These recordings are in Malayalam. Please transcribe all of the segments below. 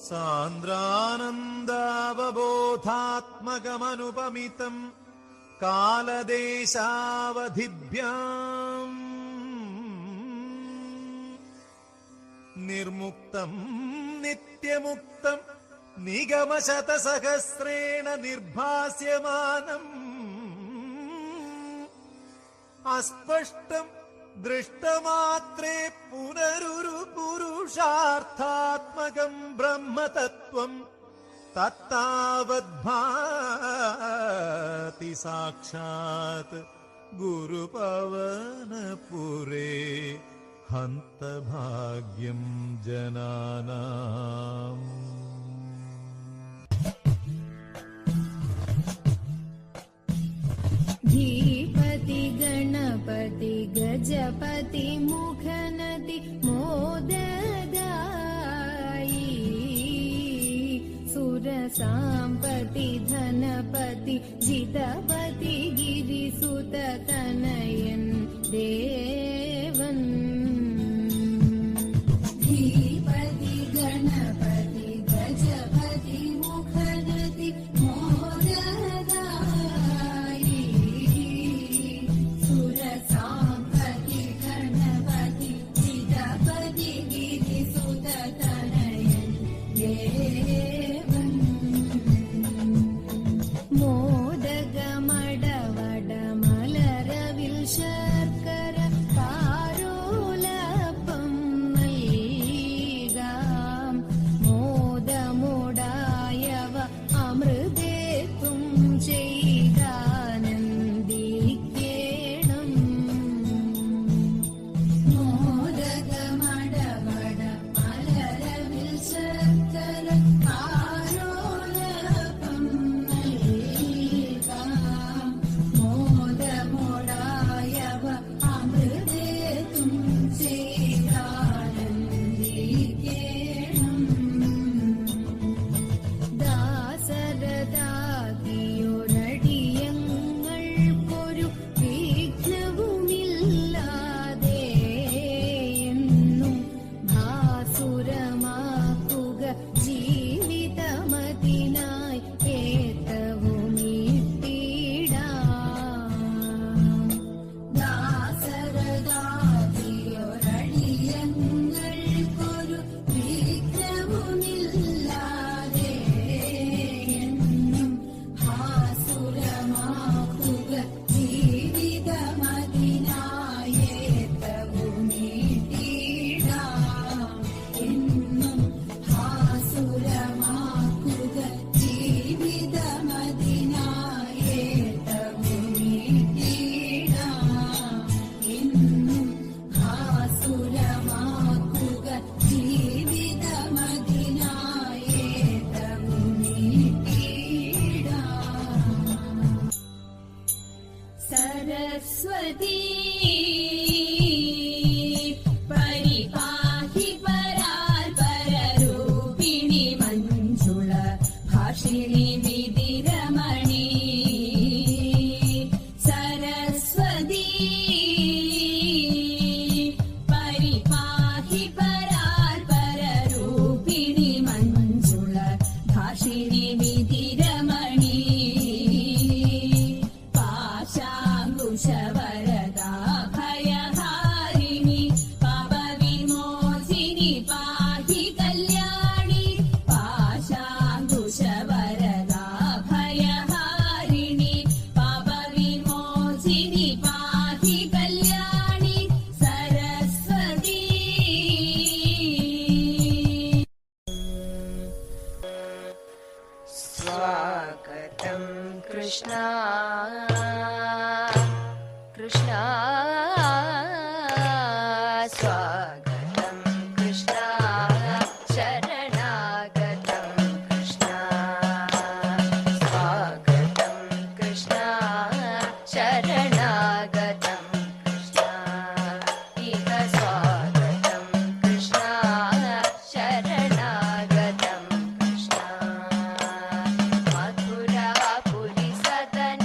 സാന്ദ്രാനന്ദാവബോധാത്മകമനുപമിതം കാലദേശാവധിഭ്യാം നിർമുക്തം നിത്യമുക്തം നിഗമശതസഹസ്രേണ നിർഭാസ്യമാനം അസ്പഷ്ടം ദൃഷ്ടമാത്രേ പുനരുരു പുരുഷാർത്ഥാത്മകം ബ്രഹ്മതത്വം തത്താവദ്ഭാതി സാക്ഷാത് ഗുരുപവനപുരേ ഹന്തഭാഗ്യം ജനാനാം. धीपति गणपति गजपति मुखनति मोददायि सुरसाम्पति धनपति जितपति गिरिसुत तनयन् देवन्. धीपति गणपति गजपति मुखनति मोददायि सुरसाम्पति गणपति जितपति गिरिसुत तनयन् देवन्. മോദകമടവടമലരവിൽ ശർക്കര താരോലപ്പം നൽകാം മോദമോടായവ അമൃതേത്തും ചെയ്താനന്ദിക്കേണം. മോദകമടവടമലരവിൽ ശർക്കര താരോലപ്പം നൽകാം മോദമോടായവ അമൃതേത്തും ചെയ്താനന്ദിക്കേണം. ദാസരഥാകിയൊരടിയങ്ങൾക്കൊരു വിഘ്നവുമില്ലാതെ എന്നും ഭാസുരമാക്കുക ജീവിതമതിനായി ഏത്തവുമിട്ടിടാം. ദാസരഥാകിയൊരടിയങ്ങൾക്കൊരു വിഘ്നവുമില്ലാതെ എന്നും ഭാസുരമാക്കുക ജീവിതമതിനായി ഏത്തവുമിട്ടിടാം. എന്നും ഭാസുരമാക്കുക ജീവിതമതിനായി ഏത്തവുമിട്ടിടാം. എന്നും ഭാസുരമാക്കുക ജീവിതമതിനായി ഏത്തവുമിട്ടിടാം. സരസ്വതീ പരിപാഹി പരാൽപരരൂപിണി മഞ്ജുള ഭാഷിണി വിധിരമണി. സരസ്വതീ പരിപാഹി പരാൽപരരൂപിണി മഞ്ജുള ഭാഷിണി വിധിരമണി. പാശാങ്കുശവരദാ ഭയഹാരിണി പാപവിമോചിനി പാഹി കല്യാണി. പാശാങ്കുശവരദാ ഭയഹാരിണി പാപവിമോചിനി പാഹി കല്യാണി. സരസ്വതീ स्वागतं कृष्णा कृष्णा स्वागतं कृष्णा शरणागतं कृष्णा स्वागतं कृष्णा शरणागतं कृष्णा इह स्वागतं कृष्णा शरणागतं कृष्णा मथुरापुरी सदन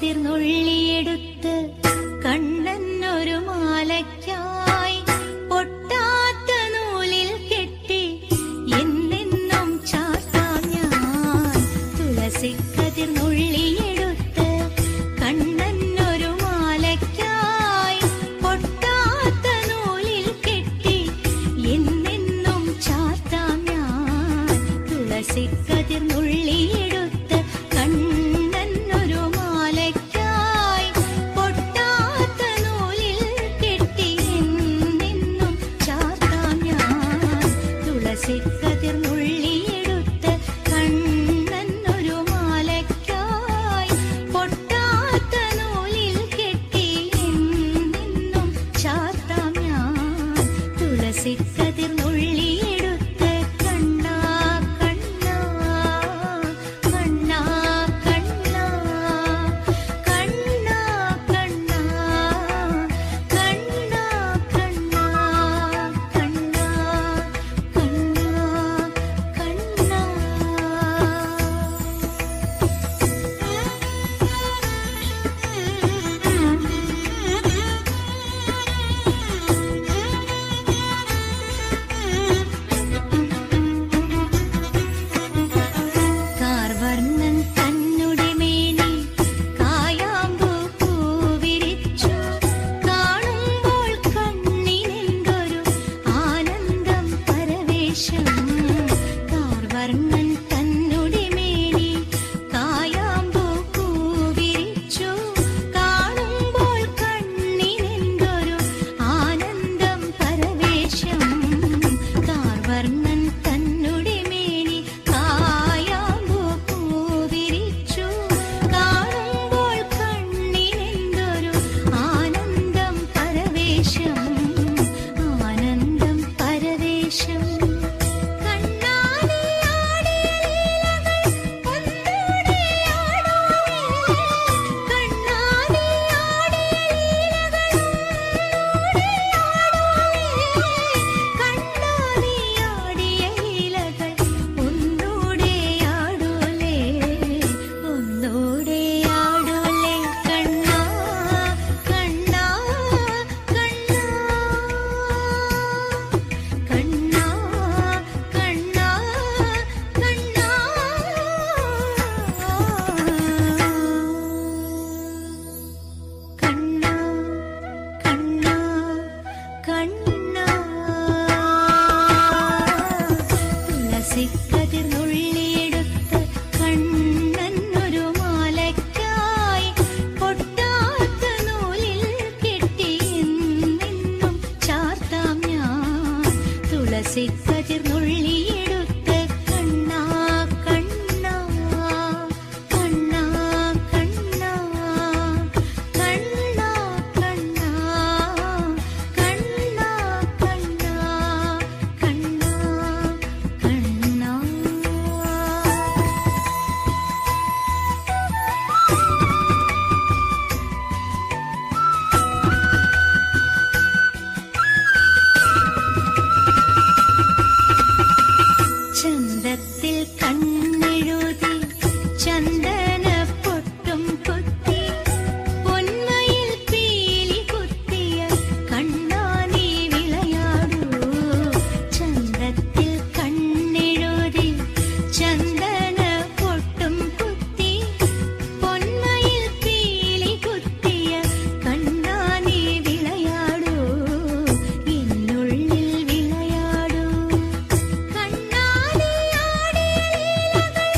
കതിർന്നുള്ളിയെടുത്ത് കണ്ണനൊരു മാലയ്ക്കായി പൊട്ടാത്ത നൂലിൽ കെട്ടി എന്നെന്നും ചാർത്താം ഞാൻ. തുളസി കതിർന്നുള്ളിയെടുത്ത് കണ്ണനൊരു മാലയ്ക്കായി പൊട്ടാത്ത നൂലിൽ കെട്ടി എന്നെന്നും ചാർത്താം ഞാൻ. തുളസി കതിർന്നുള്ളിയെടുത്ത് കണ്ണനൊരു മാലയ്ക്കായി പൊട്ടാത്ത നൂലിൽ കെട്ടി എന്നെന്നും ചാർത്താം ഞാൻ. തുളസി കതിർന്നുള്ളിയെടുത്ത് കണ്ണനൊരു മാലയ്ക്കായി പൊട്ടാത്ത നൂലിൽ കെട്ടി എന്നെന്നും ചാർത്താം ഞാൻ. തുളസി കതിർന്നുള്ളിയെടുത്ത് കണ്ണാ കണ്ണാ കണ്ണാ കണ്ണാ കണ്ണാ കണ്ണാ കണ്ണാ കണ്ണാ കണ്ണാ കണ്ണാ കാർവർണ്ണൻ തന്നുടെ മേനി കായാമ്പൂ പൂവിരിച്ചു കാണുമ്പോൾ കണ്ണിനെന്തൊരു ആനന്ദം പരവേശം. കാർവർണ്ണൻ തന്നുടെ മേനി കായാമ്പൂ പൂവിരിച്ചു കാണുമ്പോൾ കണ്ണിനെന്തൊരു ആനന്ദം പരവേശം. കാർവർണ്ണൻ തന്നുടെ മേനി കായാമ്പൂ പൂവിരിച്ചു കാണുമ്പോൾ കണ്ണിനെന്തൊരു ആനന്ദം പരവേശം. ആനന്ദം പരവേശം. കണ്ണാടിയാടിയ ലീലകൾ ഒന്നൂടെ ആടുവേ. കണ്ണാടിയാടിയ ലീലകൾ ഒന്നൂടെ ആടുവേ. കണ്ണാടിയാടിയ ലീലകൾ ഒന്നൂടെ ആടുലേ. ഒന്നൂടെ ആടുലേ. കണ്ണാ കണ്ണാ കണ്ണാ കണ്ണാ കണ്ണാ കണ്ണാ കണ്ണാ കണ്ണാ കണ്ണാ. തുളസി കതിർന്നുള്ളിയെടുത്ത് കണ്ണനൊരു മാലയ്ക്കായി പൊട്ടാത്ത നൂലിൽ കെട്ടി എന്നെന്നും ചാർത്താം ഞാൻ. തുളസി കതിർന്നുള്ളിയെടുത്ത് കണ്ണാ കണ്ണാ കണ്ണാ കണ്ണാ കണ്ണാ കണ്ണാ കണ്ണാ കണ്ണാ കണ്ണാ കണ്ണാ. ചന്തത്തിൽ കണ്ണെഴുതി ചന്ദനപ്പൊട്ടും കുത്തി പൊന്മയിൽ പീലി കുത്തിയ കണ്ണാ നീ വിളയാടൂ. ചന്തത്തിൽ കണ്ണെഴുതി ചന്ദനപ്പൊട്ടും കുത്തി പൊന്മയിൽ പീലി കുത്തിയ കണ്ണാ നീ വിളയാടൂ. എന്നുള്ളിൽ വിളയാടൂ. കണ്ണാടിയാടിയ ലീലകൾ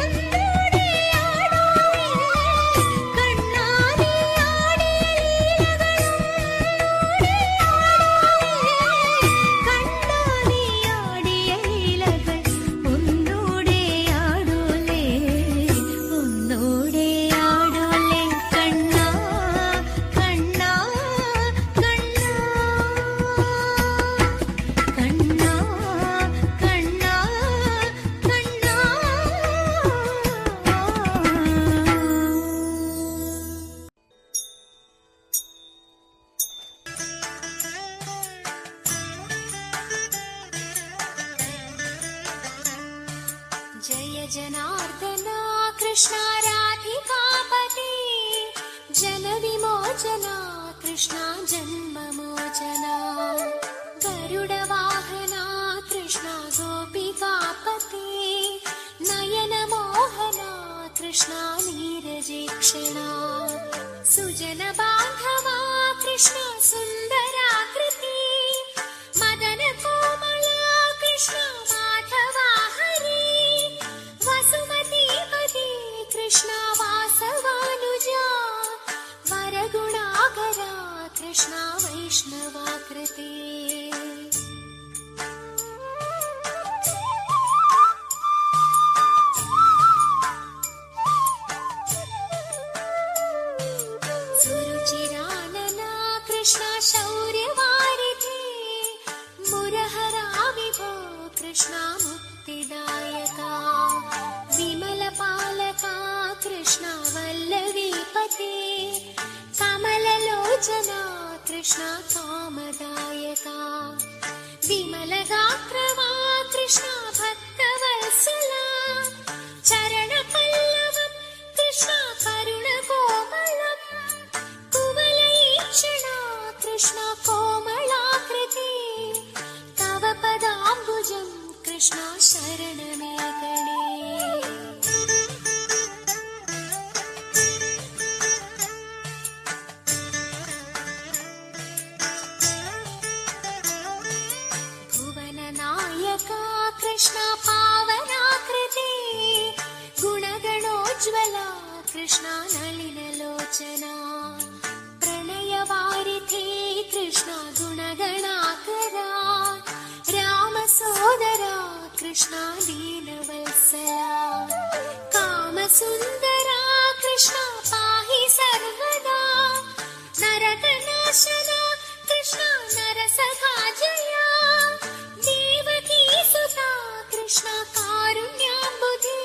ഒന്നൂടെ ആടുവേ. കണ്ണാടിയാടിയ ലീലകൾ ഒന്നൂടെ ആടുവേ. കണ്ണാടിയാടിയ ലീലകൾ ഒന്നൂടെ ആടുലേ. ഒന്നൂടെ ആടുലേ. കണ്ണാ കണ്ണാ കണ്ണാ കണ്ണാ കണ്ണാ കണ്ണാ. जय जनार्दना कृष्णा राधिकापते जनविमोचना कृष्णा जन्ममोचना गरुडवाहना कृष्णा गोपिकापते नयनमोहना कृष्णा नीरजेक्षणा सुजनबान्धवा कृष्णा सुन्दराकृति मदनकोमला कृष्णा माधवा हरे वसुमतीपते कृष्णा वासवानुजा वरगुणाकरा कृष्णा वैष्णवाकृते सुरुचिरानना कृष्णा शौर्यवारिधे मुरहरा विभो कृष्णा मुक्तिदायका विमलपालका कृष्णा वल्लवीपते कमललोचना कृष्णा कामदायका विमलगात्रवा कृष्णा भक्तवत्सला चरणपल्लवं कृष्णा करुणकोमलम् कुवलयीक्षणा कृष्णा कोमलाकृते तव पदाम्बुजं कृष्णा शरणमे गणे भुवननायका कृष्णा पावनाकृते गुणगणोज्ज्वला कृष्णा नलिनलोचना प्रणयवारिधे कृष्णा गुणगणाकरा रामसोदरा कृष्णा दीनवत्सला कामसुन्दरा कृष्णा पाहि सर्वदा नरकनाशना कृष्णा नरसखा जया देवकीसुता कृष्णा कारुण्याम्बुधे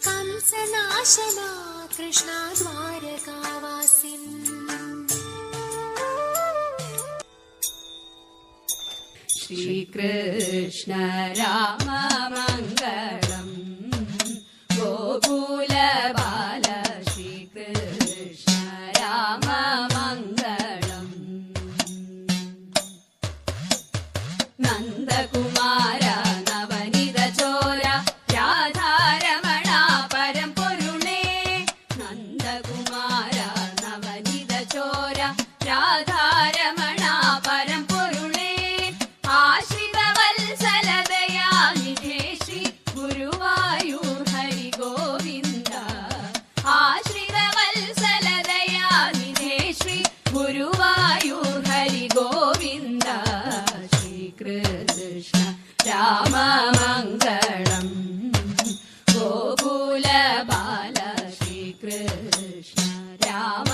कंसनाशना कृष्णा द्वारकावासिन् श्रीकृष्ण राम मङ्गलम् गोकुलबाल श्रीकृष्ण राम मङ्गलम् नन्दकुमार नवनीत चोर राधारमणा परम्पुरुणे नन्दकुमार नवनीत चोर राधारमणा परम्पुरुणे आश्रितवत्सलदयानिधे श्री गुरुवायूर हरि गोविन्द आश्रितवत्सलदयानिधे श्री गुरुवायूर हरि गोविन्द श्रीकृष्ण राम मङ्गलम् गोकुलबाल श्रीकृष्ण राम